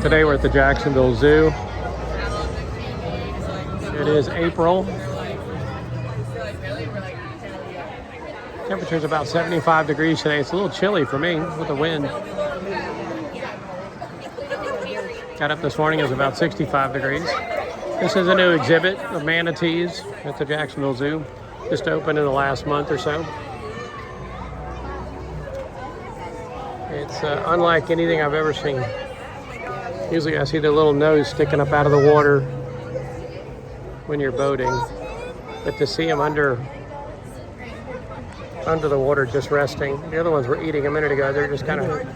Today we're at the Jacksonville Zoo. It is April. Temperature's about 75 degrees today. It's a little chilly for me with the wind. Got up this morning, it was about 65 degrees. This is a new exhibit of manatees at the Jacksonville Zoo. Just opened in the last month or so. It's unlike anything I've ever seen. Usually I see their little nose sticking up out of the water when you're boating. But to see them under the water just resting. The other ones were eating a minute ago. They're just kind of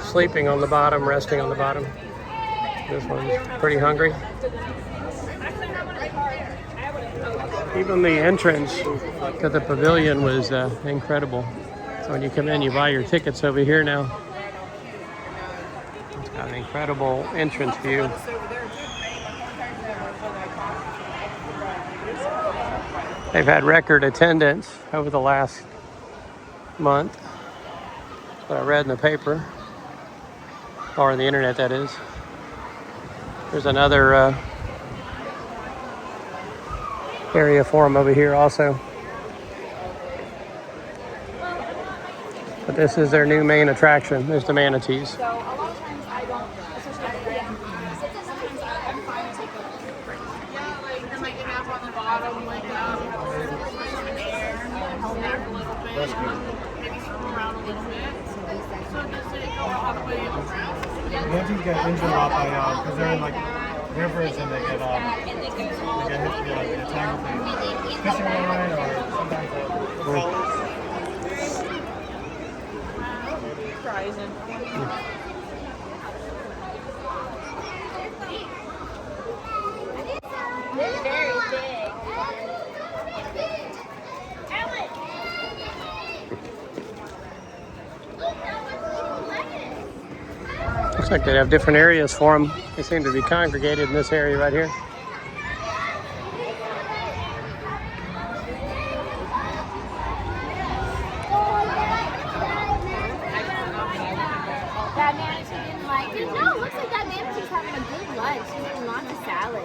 sleeping on the bottom, resting on the bottom. This one's pretty hungry. Even the entrance to the pavilion was incredible. So when you come in, you buy your tickets over here now. It's got an incredible entrance view. They've had record attendance over the last month. That's what I read in the paper, or on the internet, that is. There's another area for them over here also. But this is their new main attraction. There's the manatees. So a lot of times I don't, especially sometimes I'm fine to take a break. Yeah, like there might get nap on the bottom, like swim in the air, hold back a little bit, maybe swim around a little bit. So does it go all the way around? Manatees get injured a lot by because they're in like rivers and they get hit with like a tangle thing. Fishing line or sometimes trawlers. Very big. Looks like they have different areas for them. They seem to be congregated in this area right here. That manatee didn't like it. No, it looks like that manatee's having a good lunch. She's eating lots of salad.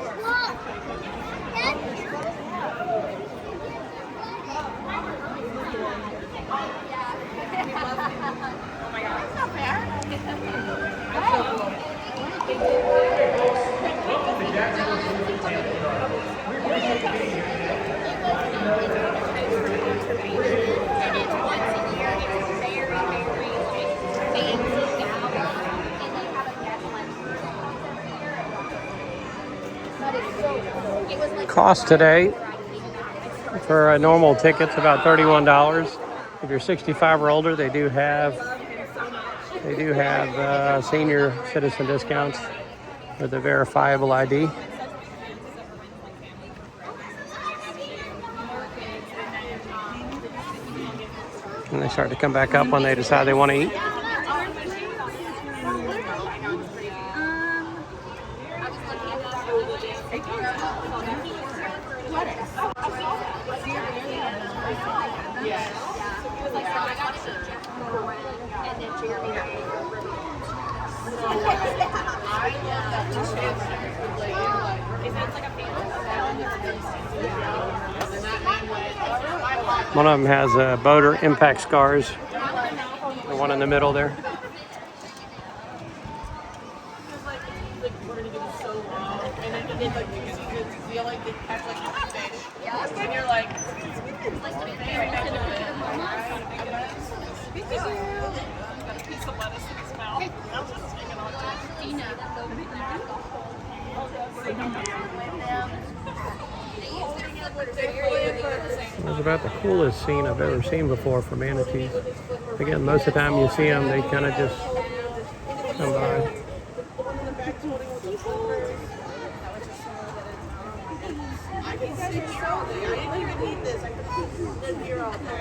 Oh my god, that's not fair. Cost today for a normal ticket's about $31. If you're 65 or older, they do have senior citizen discounts with a verifiable ID. And they start to come back up when they decide they want to eat. One of them has boater impact scars. The one in the middle there. It's about the coolest scene I've ever seen before for manatees. Again, most of the time you see them, they kind of just come by. I didn't even need this. I could live here all day.